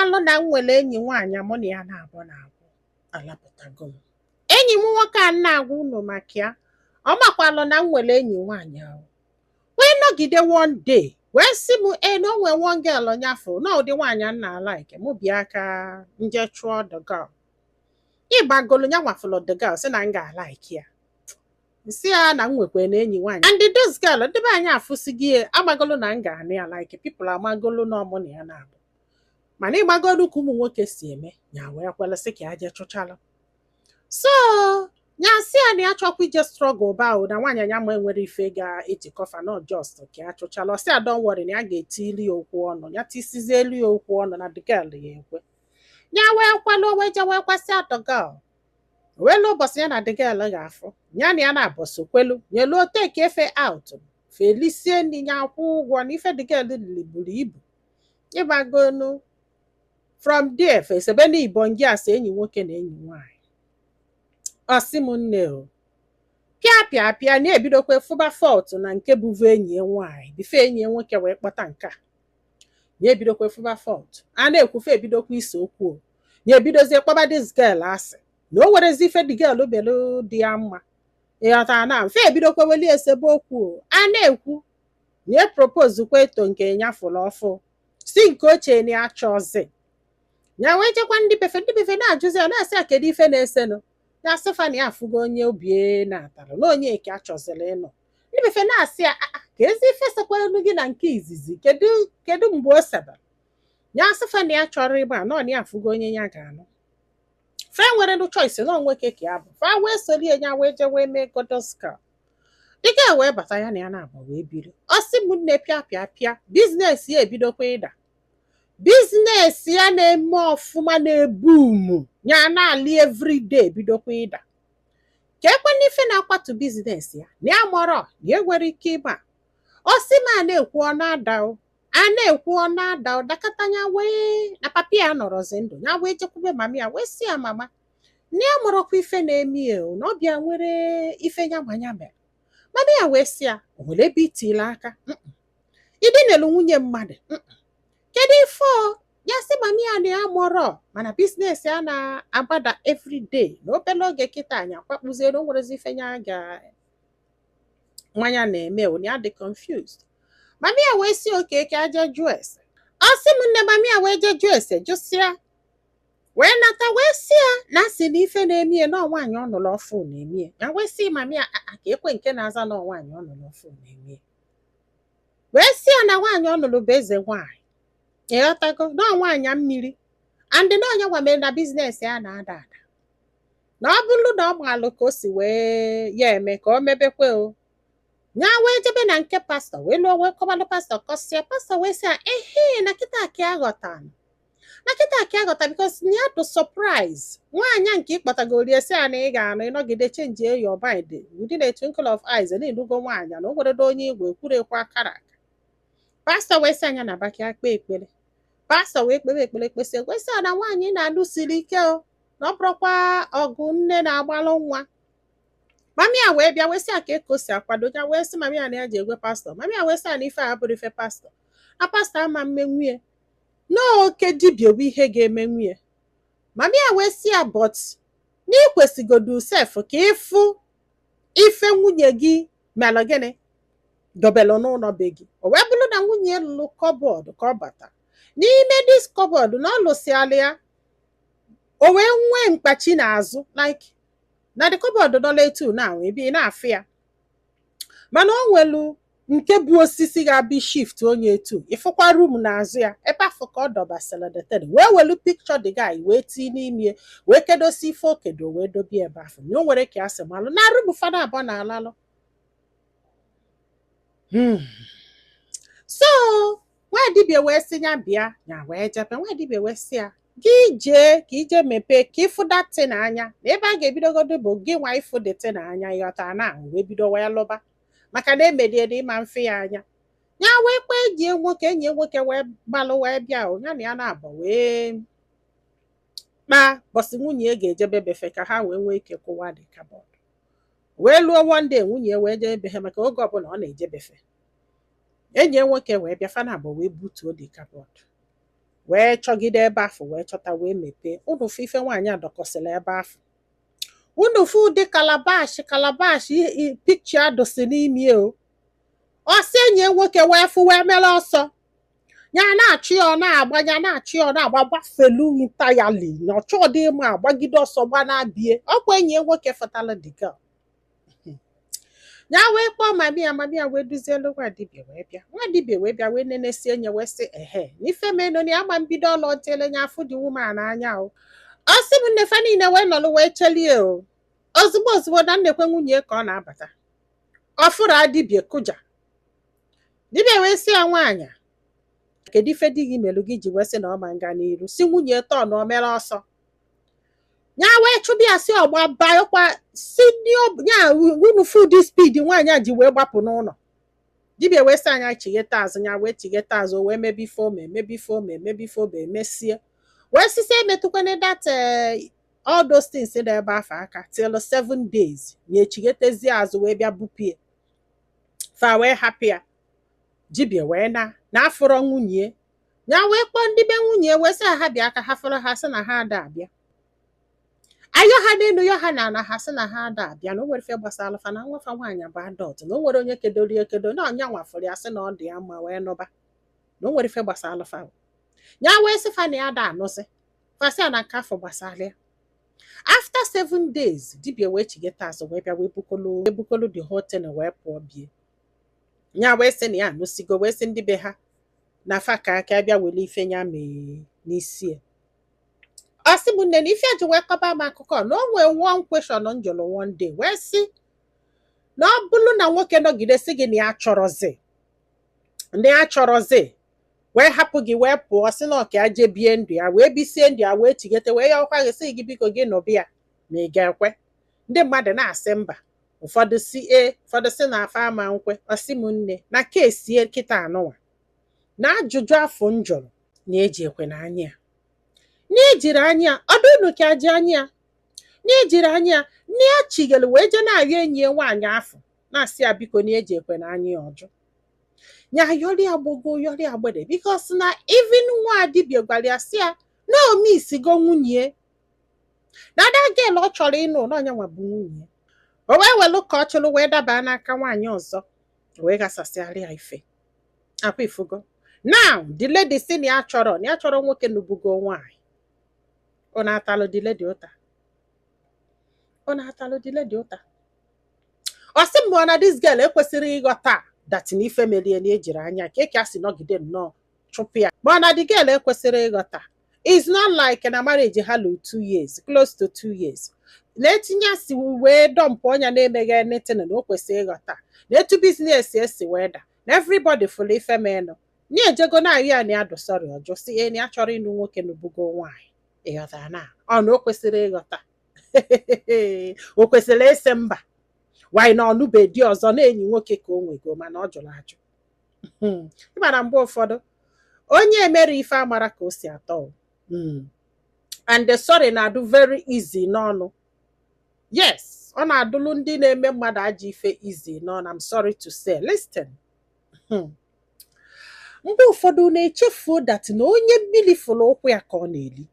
makwalu na m nwere enyi nwaanyị mụ na ya na-abụ na-abụ alapụtago m. Enyi m nwoke a na-agwa unu maka ya, ọ makwalụ na m nwere enyi nwaanyị ahụ. Wee nọgide one day wee sị m na o nwere one girl nyafụ na ụdị nwaanyị a na-alaike mụ bịa ka nje chụọ the girl. Ịgbagolu nya nwafụlụ the girl sị na m ga-alaiki ya. Si ya na m nwekwe na enyi nwaanyị. And this girl ndị be anyị afụsighị agbagolu na m ga-anị ya like people amagolu na ọmụ na ya na-abụ. Mana ịgbagolu ka ụmụ nwoke si eme ya wee kwelụsị ka ya je chụchalụ. So nya si ya na ya chọkwa ije struggle ba na nwaanyị anya ma enwere ife ga-etikọfa not just ka ya chụchalụ. Ọ sị ya don't worry na ya ga-etili ya okwu ọnụ, ya tisizie elu ya okwu ọnụ na the girl ya ekwe. Nya wee kwalụ wee je wee kwasị the girl. Welu ụbọchị ya na the girl ga-afụ ya na ya na-abọsụ kwelu nyelu take efe out felisie ndị ya akwụ ụgwọ na ife the girl lili buru ibu. Ịgbagonu from there fesebe na ibongi asa enyi nwoke na enyi nwaanyị. Ọ sị m nne o pịa na-ebidokwa fụba fault na nke bụvu enyi ya nwaanyị bife enyi ya nwoke wee kpọta nke a na-ebidokwa fụba fault a na-ekwufe ebidokwa ise okwu o na-ebidozie kpọba this girl asị na o werezi ife the girl belu dị ya mma ịghọtara na mfe ebidokwa weli esebe okwu o a na-ekwu na propose kwa eto nke nyafụlụ ọfụ si nke ochie na ya chọzi ya wee jekwa ndị befe na-ajụzi ya na-asị ya kedu ife na-esenụ ya sịfa na ya afụgo onye obie na-atalụ na onye eke achọzila ịnọ. Ndị befe na-asị ya ka ezi ife sekwanụ gị na nke izizi kedu mgbe o sebara ya sịfa na ya chọrọ ịgba nọ na ya afụgo onye ya ga-anụ. Fe nwere no choice na onweke ka ya bụ fa wee solie ya wee je wee mee godoska dịka wee bata ya na ya na-agba wee biri. Ọ sị m nne pịa biznes ya ebidokwa ịda. Biznes ya na-eme ọfụma na-ebu umu ya na-ali everyday bidokwa ịda. Ka ekwe n'ife na-akwatu biznes ya na ya mọrọ na e nwere ike ịba. Ọ sị ma na-ekwu ọ na-ada dakatanya wee na papi ya nọrọzi ndụ ya wee jekwube mami ya wee si ya mama na ya mụrọkwa ife na-eme na ọ bịa nwere ife ya manya mere. Mami ya wee si ya o nwere ebe itile aka idinelu nwunye mmadụ kedu ife ya sị mami ya na ya mụrọ mana biznes ya na-agbada everyday na obere oge kịta anya kwakpụzie na o nwerezi ife ya ga nwanya na-eme ya dị confused. Mami ya wee si oke ka aje jụọ ese. Ọ sị m nne mami ya wee je jụọ ese jụsịa wee nata wee si ya na asị na ife na-emie na nwaanyị ọ nụrụ ọfụ na-emie ya wee si mami ya ka ekwe nke na-aza na nwaanyị ọ nụrụ ọfụ na-emie wee si ya na nwaanyị ọ nụrụ bụ eze nwaanyị ịghọtago na nwaanyị mmiri and na onye gwa mere na biznes ya na-ada na ọ bụrụ na ọ maalụ ka o si wee ya eme ka o mebekwe o nya wee jebe na nke pastọ wee lụọ wee kọbalụ pastọ kọsịa pastọ wee sị ya na kịta ka aghọta because na ya to surprise nwaanyị nke ịkpọtagori esi ya na ị ga-anụ ịnọgide chenji your mind within a twinkle of eyes na ịlụgo nwaanyị na o nwere onye igwe kwurekwa akara aka. Pastọ wee sị anya na baki akpe ekpere. Pastọ wee kpere ekpere kpesị wee sị na nwaanyị na-alụ siri ike o na ọ bụrụkwa ọgụ nne na-agbalụ nwa. Mami ya wee bịa wee sị ka eko si akwado ya wee sị mami ya na ya ji egwe pastọ. Mami ya wee sị na ife a bụrụ ife pastọ na pastọ ama mmenwuye n'oke dibịa bụ ihe ga-eme nwunye. Mami ya wee sị ya but na ikwesịgodu sef ka ịfụ ife nwunye gị melụ gịnị dobelụ n'ụlọ be gị. O wee bụrụ na nwunye lụrụ kọbọd ka ọ bata n'ime dis kọbọd na ọ lụsịala ya o wee nwee mkpachi n'azụ like na the cupboard dọla etu na ebe na-afụ ya mana o nwelu nke bụ osisi ga-abịa shift onye etu ịfụkwa room n'azụ ya ebe afọ ka ọ dọbasịrị the third wee welu picture the guy wee tii n'ime wee kedosi ife okedo wee dobie ebe afọ na o nwere ka asị malụ na room fada abụọ na alalụ. So nwa dibịa wee sị ya bịa ya wee jebe nwa dibịa wee sị ya gị jee ka ije mepee ka ịfụ datị n'anya na ebe a ga-ebidogodo bụ gị nwa ịfụ dịtị n'anya ịghọta na wee bido wee lụba maka na emediede ịma mfe ya anya ya wee kpee enyi nwoke wee gbalụ wee bịa ya na ya na-abọ wee kpaa bọsị nwunye ga-ejebe befe ka ha wee nwee ike kwụwa dị kabọd wee lụọ one day nwunye wee jee befe maka oge ọbụla ọ na-eje befe enyi nwoke wee bịa fana abọ wee butuo dị kabọd wee chọgide ebe afọ wee chọta wee mepee unu fụ ife nwaanyị adọkọsịla ebe afọ unu fụ ụdị kalabash pikcha dosi n'ime o ọsị enyi nwoke wee fụ wee mere ọsọ ya na-achị ọ na-agba ya na-achị ọ na-agba gbafelu ntayali na ọchọ dị ịma agbagide ọsọ gba na-abịa ọkwa enyi nwoke fọtala dịga ya wee kpọọ mamia wee duzielu nwa dibịa wee bịa nwa dibịa wee bịa wee nenesie enye wee sị ehe n'ife menụ na ama mbido ọlọ tele nya afụ dị woman anya o ọ sị m nnefe niile wee nọlụ wee chelie o ozugbo na nnekwe nwunye ka ọ na-abata ọfụrụ adibịa kụja dibịa wee sị ya nwaanyị kedu ife di gị melụ gị ji wee sị na ọ ma nga n'iru si nwunye tọ na o mere ọsọ ya wee chụbịa si ọgba baịkwa si ya unu food speed nwaanyị a ji wee gbapụ n'ụlọ dibịa wee sị anya chigheta azụ ya wee chigheta azụ wee mebife ome mesie wee sisi emetụkwana that all those things dị ebe afọ aka till 7 days ya echighetezi azụ wee bịa bupie fa wee hapụ ya dibịa wee na-afụrọ nwunye ya wee kpọọ ndị be nwunye wee sị ha bịa aka ha fọrọ ha sị na ha ada abịa ayọ ha n'elu ya ha na ha sị na ha ada abịa na o nwere ife gbasara fa na nwafa nwaanyị bụ adọt na o nwere onye kedori ekedo na ọnya nwafọrọ ya sị na ọ dị ya mma wee nụba na o nwere ife gbasara fa ya wee sị fa na ya da anụsị fasị ya na nke afọ gbasara ya after 7 days dibịa wee chigheta azụ wee bịa wee bukolo the hotel wee pụọ bie ya wee sị na ya anụsigo wee sị ndị be ha na fa ka aka bịa wele ife ya mee n'isi ọ sị m nne na ife ji wee kọba m akụkọ na o nwee one question njụrụ one day wee sị na ọ bụrụ na nwoke nọgidesi gị na ya chọrọzi wee hapụ gị wee pụọ sị na ọka aje bie ndụ ya wee bisie ndụ ya wee chighete wee ya ọkwa gị sị gị biko gị nọbụ ya ma ị ga-ekwe ndị mmadụ na-asị mba ụfọdụ si ụfọdụ si na afa ama nkwe ọsị m nne na kesie kịta anụwa na ajụjụ afọ njụrụ na-eji ekwe n'anya ya n'ejiri anya ọdụ unu ka ji anya n'ejiri anya n'echigelu wee je na-arịọ enyi ya nwaanyị afọ na-asị ya biko na-eji ekwe n'anya ya ọjụ nya yọrị agbogo yọrị agbede bikos na even nwa dibịa gwara ya sị ya na omisigo nwunye na adagel ọ chọrọ ịnụ n'ọnya nwa bụ nwunye o wee welụ ka ọ chụrụ wee daba n'aka nwaanyị ọzọ wee gasasịarị ya ife akwa ifugo now the lady si na ya chọrọ nwoke n'ubugo nwaanyị ọ na-atalụ the lady ụta ọ sị mbụ na this girl ekwesịrị ịghọta that na ife merie na ejiri anya ka eke a si nọgide nnọọ chụpụ ya ma na the girl ekwesịrị ịghọta it's not like na marriage ha lụ 2 years close to 2 years na-etinye asị wee dọmpụ ọnya na-emeghe netin na o kwesịrị ịghọta na etu biznes esi wee da na everybody fụrụ ife menụ na-ejego na ahụ ya na adụ sọrị ọjọ si na ya chọrọ ịnụ nwoke n'ubugo nwaanyị ịghọta na ọ na o kwesịrị ịghọta o kwesịrị ese mba wanyị na ọnụbe di ọzọ na-enyi nwoke ka o nwego mana ọ jụrụ ajụ ịmara mgbe ụfọdụ onye emere ife amara ka o si atọ and the sorry na-adụ very easy n'ọnụ yes ọ na-adụlụ ndị na-eme mmadụ ajọ ife easy n'ọnụ I'm sorry to say listen mgbe ụfọdụ na-echefuo dat na onye mmiri fụrụ ụkwụ ya ka ọ na-eli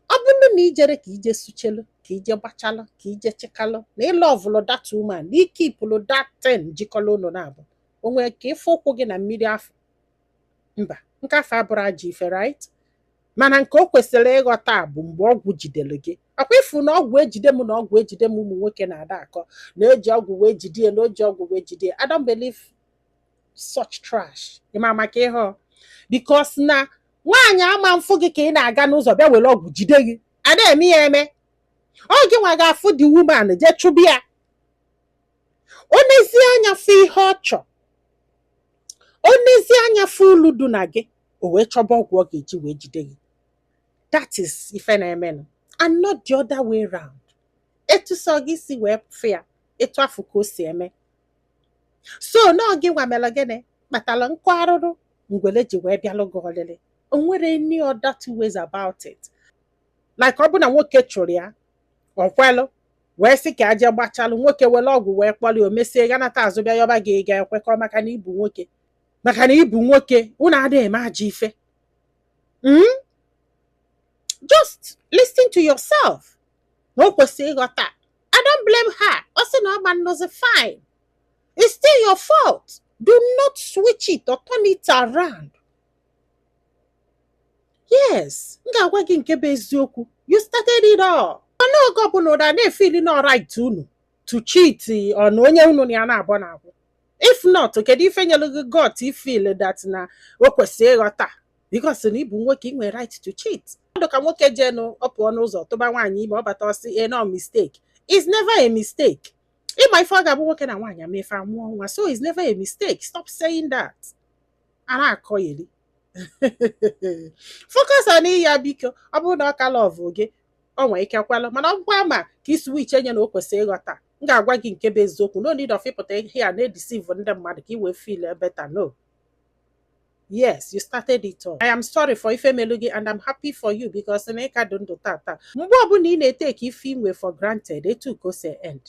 ọ bụrụ na ijere ka ije suchelu ka ije gbachalụ ka ije chikalụ na ịlụ ọvụlụ dat woman na ike ipụlụ dat 10 jikọrọ ụlọ na-abụ onwe ka ịfụ ụkwụ gị na mmiri afọ mba nke afọ abụrụ ajọ ife right mana nke o kwesịrị ịghọta bụ mgbe ọgwụ jidere gị akwa ịfụ na ọgwụ ejide m na ọgwụ ejide m ụmụ nwoke na-ada akọ na-eji ọgwụ wee jide na oji ọgwụ wee jide I don't believe such trash ịma maka ihe because na nwaanyị ama mfụ gị ka ị na-aga n'ụzọ bịa were ọgwụ jide gị a na-eme ya eme ọ gị nwa ga-afụ dị woman jee chụbụ ya o nezie anya fụ ihe ọ chọ o nezie anya fụ ulu du na gị o wee chọba ọgwụ ọ ga-eji wee jide gị that is ife na-emenụ and not the other way round etu sọ gị si wee fụ ya etu afụ ka o si eme so na ọ gị nwa mere gịnị kpatara nkụ arụrụ ngwele ji wee bịalụ gị ọlịlị o nwere any other two ways about it like ọ bụ na nwoke chụrụ ya ọ kwelụ wee sị ka aje gbachalụ nwoke were ọgwụ wee kpọrọ ya o mesie ganata azụ bịa yọba gị ga-ekwekọ maka na ibu nwoke unu adịghị eme ajọ ife Just listen to yourself. No kwesịrị ịghọta. I don't blame her. Ọ sị na ọ ma nnọzi fine. It's still your fault. Do not switch it or turn it around. Yes, m ga-agwa gị nke bụ eziokwu. You started it all. Ọnụ oge ọbụla ụda na-efili na right unu to cheat on onye unu na ya na-abụ na-abụ. If not, kedu ife nyelu gị got ifeel that na o kwesịrị ịghọta because na ịbụ nwoke ị nwere right to cheat. Ọdụ ka nwoke jenu ọ pụọ n'ụzọ tụba nwaanyị ime ọ bata ọsị no mistake. It's never a mistake. Ịma ife ọ ga-abụ nwoke na nwaanyị amefe amụọ nwa, so it's never a mistake. Stop saying that. A na-akọ yiri. Focus on ya biko. Ọ bụrụ na ọ ka love gị, ọ nwere ike kwalụ, mana ọ gwa ma ka i switch enye na o kwesịrị ịghọta. M ga-agwa gị nke bụ eziokwu. No need of ịpụta ihe a na-edeceive ndị mmadụ ka i wee feel better. No. Yes, you started it all. I am sorry for ife melu gị and I'm happy for you because na ịka dị ndụ tata. Mgbe ọbụla ị na-etake ife inwe for granted, etu ka o si end.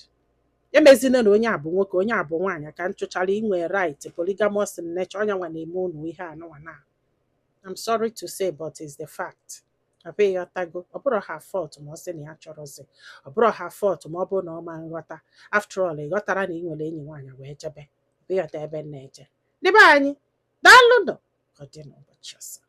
Emezina na onye abụ nwoke, onye abụ nwaanyị ka nchụchara inwe right polygamous in nature, onye nwa na-eme unu ihe anụnwa na. I'm sorry to say, but it's the fact. Abe ya tago, ọ bụrụ ha fault ma ọ sị na ya chọrọzi. Ọ bụrụ ha fault ma ọ bụ na ọ ma nghọta. After all, ị ghọtara na ị nwere enyi nwaanyị wee jebe. Be ya ebe na-eje. Ndị be anyị, daalụ nọ. Ka ọ dị n'ụbọchị ọzọ.